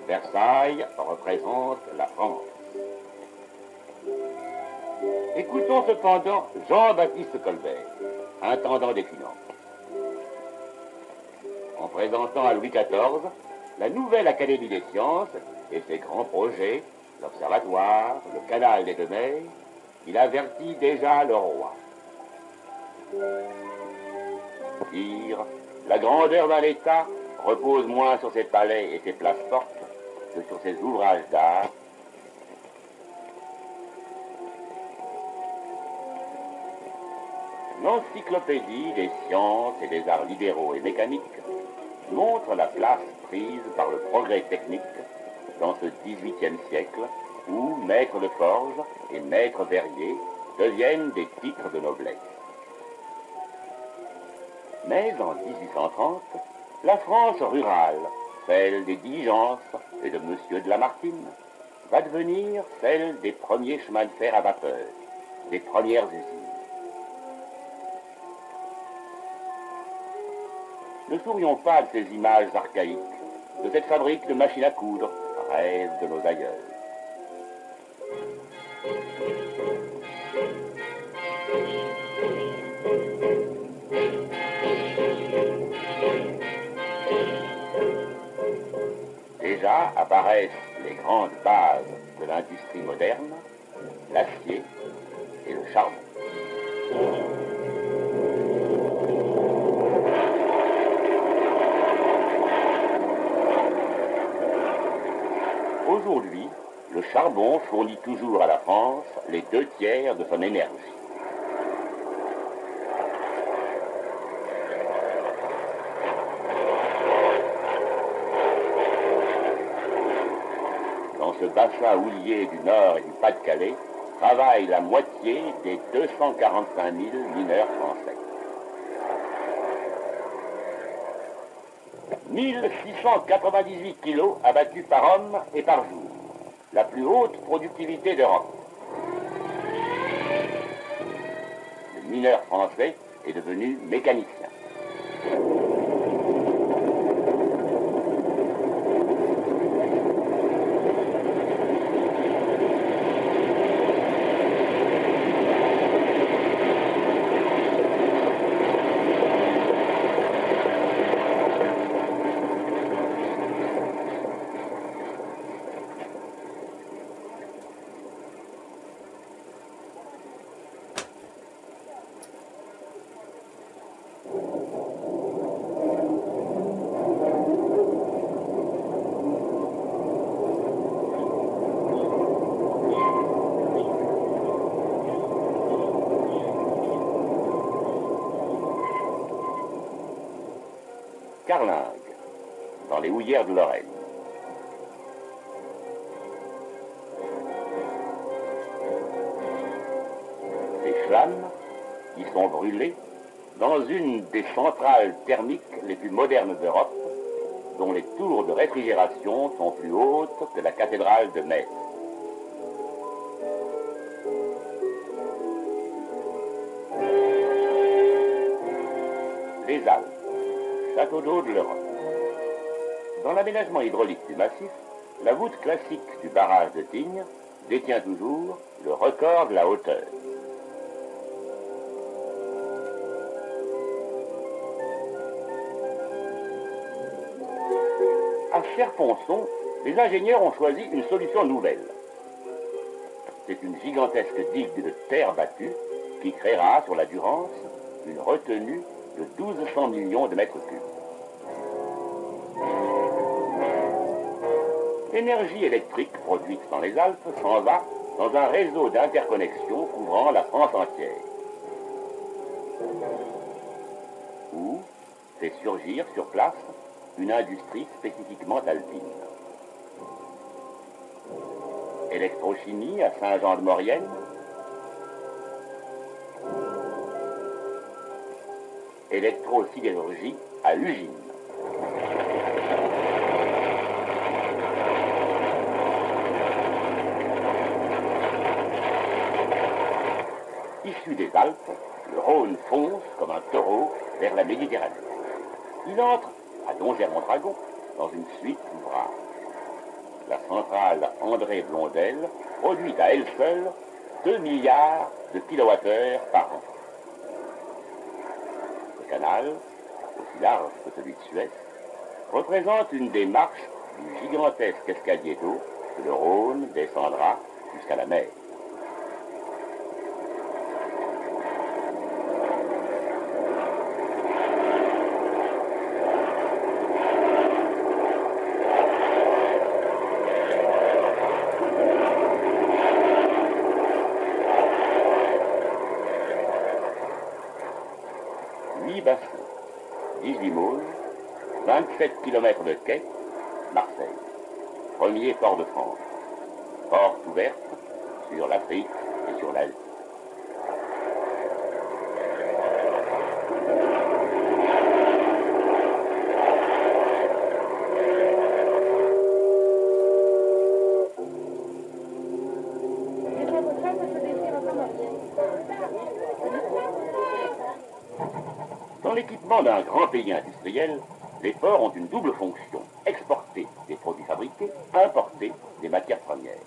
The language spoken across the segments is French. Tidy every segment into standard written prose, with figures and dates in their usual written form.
Versailles représente la France. Écoutons cependant Jean-Baptiste Colbert, intendant des finances. En présentant à Louis XIV la nouvelle Académie des sciences et ses grands projets, l'observatoire, le canal des deux mers, il avertit déjà le roi. Dire, la grandeur d'un État repose moins sur ses palais et ses places fortes que sur ses ouvrages d'art. L'encyclopédie des sciences et des arts libéraux et mécaniques montre la place prise par le progrès technique dans ce XVIIIe siècle où maître de forge et maître verrier deviennent des titres de noblesse. Mais en 1830, la France rurale, celle des diligences et de Monsieur de Lamartine, va devenir celle des premiers chemins de fer à vapeur, des premières usines. Ne sourions pas de ces images archaïques, de cette fabrique de machines à coudre, rêve de nos aïeux. Déjà apparaissent les grandes bases de l'industrie moderne, l'acier et le charbon. Aujourd'hui, le charbon fournit toujours à la France les 2/3 de son énergie. Dans ce bassin houlier du Nord et du Pas-de-Calais, travaille la moitié des 245 000 mineurs français. 1698 kilos abattus par homme et par jour, la plus haute productivité d'Europe. Le mineur français est devenu mécanicien. Carlingue, dans les houillères de Lorraine. Ces flammes y sont brûlées dans une des centrales thermiques les plus modernes d'Europe, dont les tours de réfrigération sont plus hautes que la cathédrale de Metz. Les Alpes, château d'eau de l'Europe. Dans l'aménagement hydraulique du massif, la voûte classique du barrage de Tignes détient toujours le record de la hauteur. À Cherponçon, les ingénieurs ont choisi une solution nouvelle. C'est une gigantesque digue de terre battue qui créera sur la Durance une retenue de 1200 millions de mètres cubes. L'énergie électrique produite dans les Alpes s'en va dans un réseau d'interconnexion couvrant la France entière. Ou fait surgir sur place une industrie spécifiquement alpine. Électrochimie à Saint-Jean-de-Maurienne, électro-sidérurgie à Ugine. Issu des Alpes, le Rhône fonce comme un taureau vers la Méditerranée. Il entre à Don Germont-Dragon dans une suite d'ouvrages. la centrale André Blondel produit à elle seule 2 milliards de kilowattheures par an. Ce canal, aussi large que celui de Suez, représente une des marches du gigantesque escalier d'eau que le Rhône descendra jusqu'à la mer. Bassins, 18 môles, 27 km de quai, Marseille. Premier port de France. Porte ouverte sur l'Afrique et sur l'Asie. Dans l'équipement d'un grand pays industriel, les ports ont une double fonction: exporter des produits fabriqués, importer des matières premières.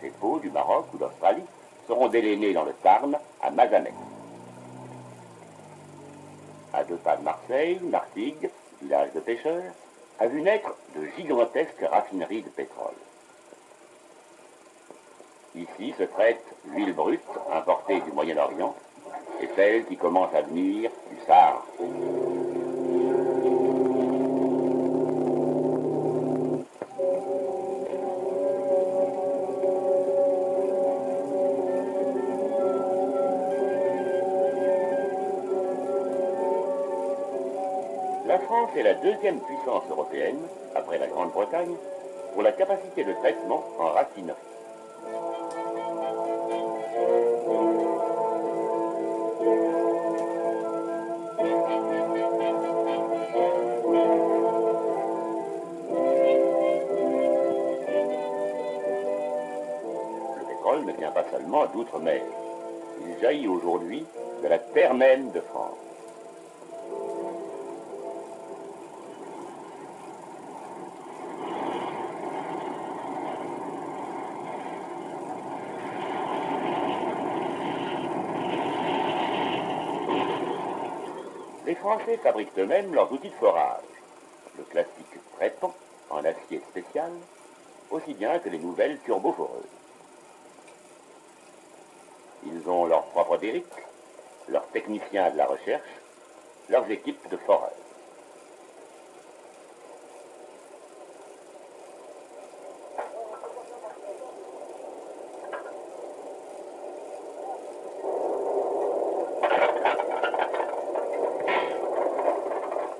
Ces pots du Maroc ou d'Australie seront délainés dans le Tarn à Mazamet. À 2 pas de Marseille, Martigues, village de pêcheurs, a vu naître de gigantesques raffineries de pétrole. Ici se traite l'huile brute importée du Moyen-Orient et celle qui commence à venir du Sahara. La France est la deuxième puissance européenne, après la Grande-Bretagne, pour la capacité de traitement en raffinerie. Le pétrole ne vient pas seulement d'outre-mer. Il jaillit aujourd'hui de la terre même de France. Les Français fabriquent eux-mêmes leurs outils de forage, le classique trépan en acier spécial, aussi bien que les nouvelles turboforeuses. Ils ont leur propre derrick, leurs techniciens de la recherche, leurs équipes de foreurs.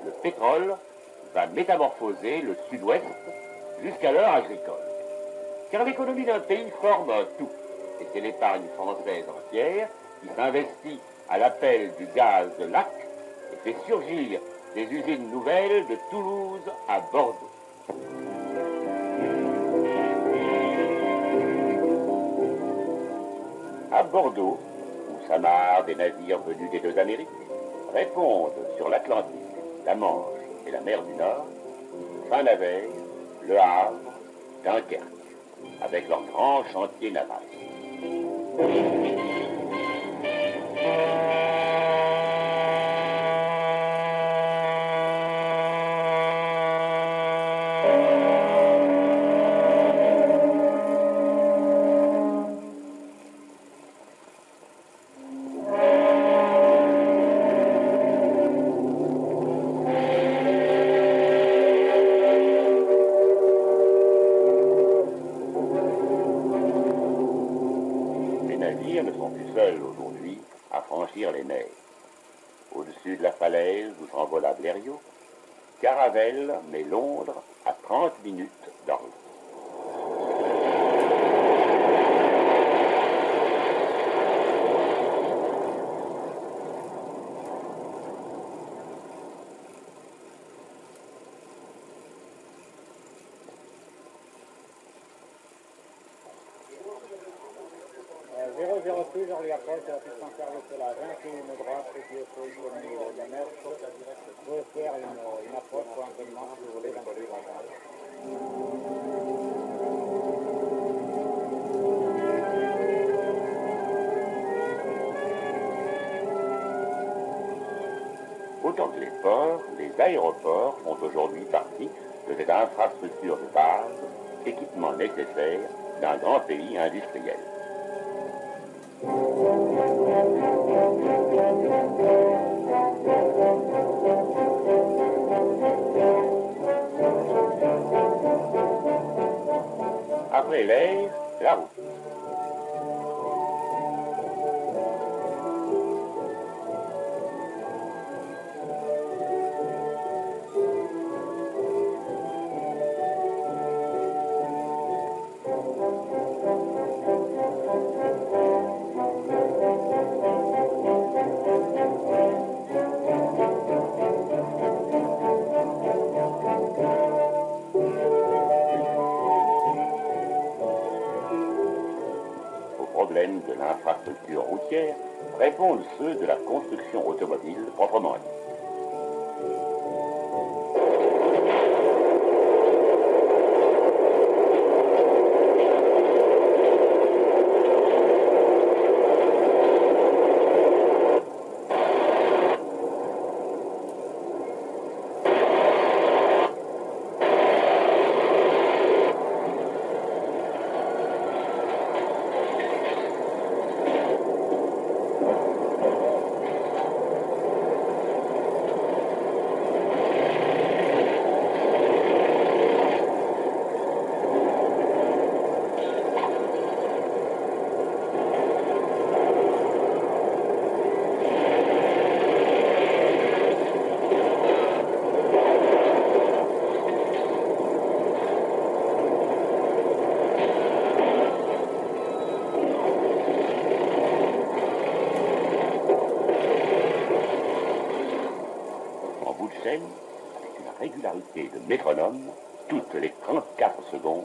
Le pétrole va métamorphoser le sud-ouest jusqu'à agricole. Car l'économie d'un pays forme un tout. Et c'est l'épargne française entière qui s'investit à l'appel du gaz de lac et fait surgir des usines nouvelles de Toulouse à Bordeaux. À Bordeaux, où s'amarrent des navires venus des 2 Amériques, répondent sur l'Atlantique, la Manche et la mer du Nord, Saint-Nazaire, Le Havre, Dunkerque, avec leurs grands chantiers navals. Ne sont plus seuls aujourd'hui à franchir les mers. Au-dessus de la falaise où s'envola Blériot, Caravelle met Londres à 30 minutes d'Orly. Jean-Louis Approche, la puissance service de la 21 droite, qui est au niveau de la mer. Vous pouvez faire une approche pour un paiement si vous voulez dans le Les ports, les aéroports font aujourd'hui partie de cette infrastructure de base, équipement nécessaire d'un grand pays industriel. Après l'air, la route. Problèmes de l'infrastructure routière répondent ceux de la construction automobile proprement dite. Avec une régularité de métronome, toutes les 34 secondes,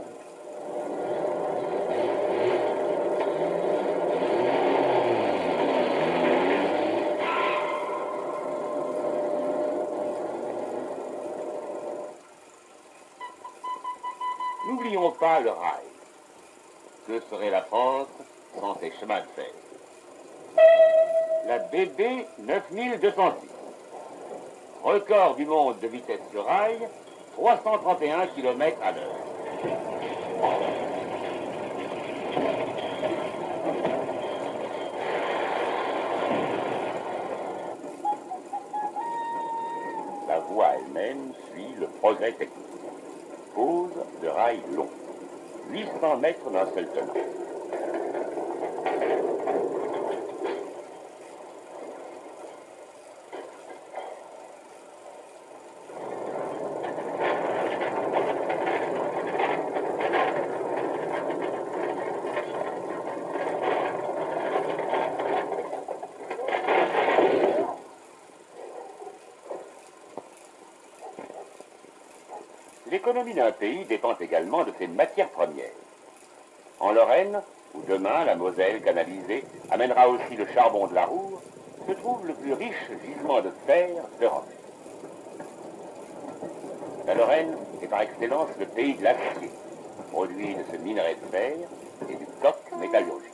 n'oublions pas le rail. Que serait la France sans ses chemins de fer? La BB 9206. Record du monde de vitesse sur rail, 331 km à l'heure. La voie elle-même suit le progrès technique. Pose de rail long, 800 mètres d'un seul tenant. L'économie d'un pays dépend également de ses matières premières. En Lorraine, où demain la Moselle canalisée amènera aussi le charbon de la Roure, se trouve le plus riche gisement de fer d'Europe. La Lorraine est par excellence le pays de l'acier, produit de ce minerai de fer et du coq métallurgique.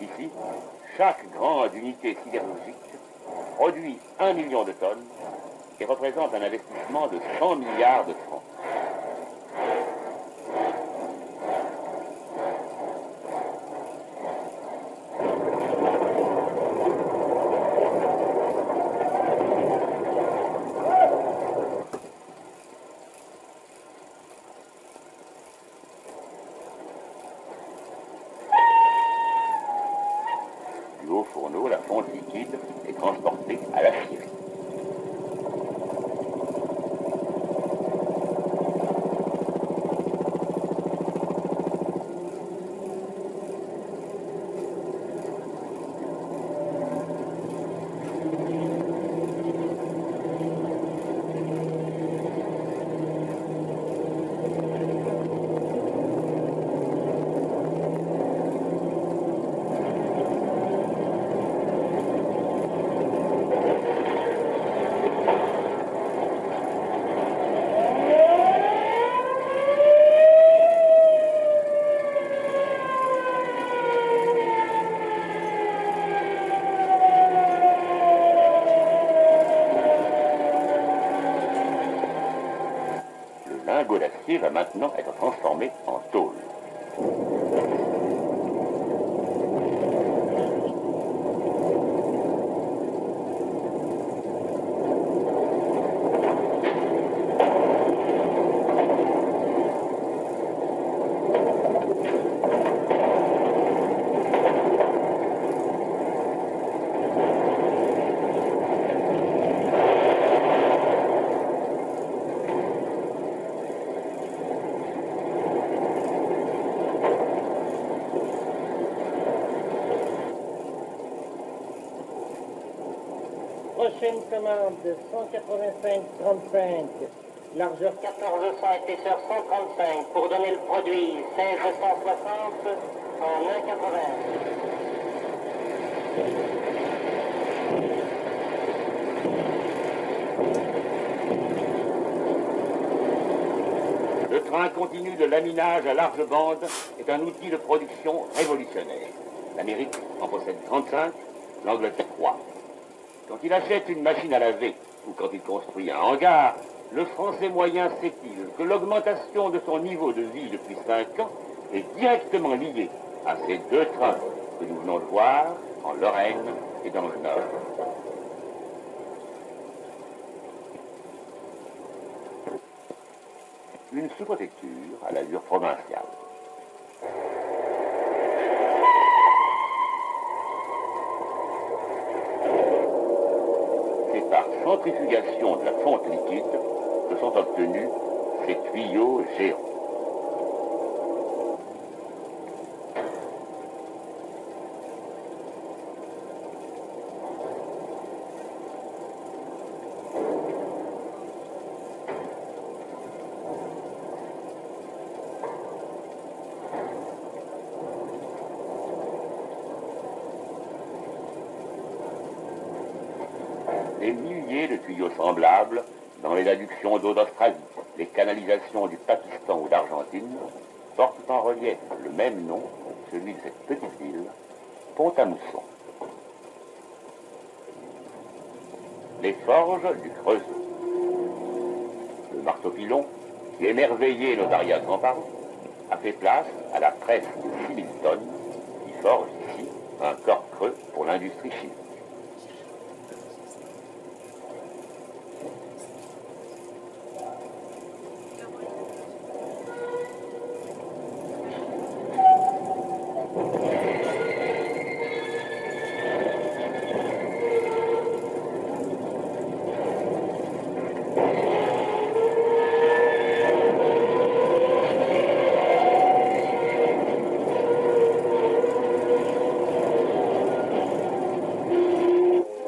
Ici, chaque grande unité sidérurgique produit 1 million de tonnes et représente un investissement de 100 milliards de francs. Du haut fourneau, la fonte liquide est transportée à la scierie. lingot d'acier va maintenant être transformé en tôle. Prochaine commande de 185-35, largeur 1400, épaisseur 135, pour donner le produit 1660 en 1,80. Le train continu de laminage à large bande est un outil de production révolutionnaire. L'Amérique en possède 35, l'Angleterre 3. Quand il achète une machine à laver ou quand il construit un hangar, le Français moyen sait-il que l'augmentation de son niveau de vie depuis 5 ans est directement liée à ces deux trains que nous venons de voir en Lorraine et dans le Nord. Une sous-préfecture à l'allure provinciale. C'est par centrifugation de la fonte liquide que sont obtenus ces tuyaux géants. Des milliers de tuyaux semblables dans les adductions d'eau d'Australie, les canalisations du Pakistan ou d'Argentine portent en relief le même nom, celui de cette petite ville, Pont-à-Mousson. Les forges du Creusot. Le marteau-pilon, qui émerveillait nos arrière-grands-parents, a fait place à la presse de 6000 tonnes, qui forge ici un corps creux pour l'industrie chimique.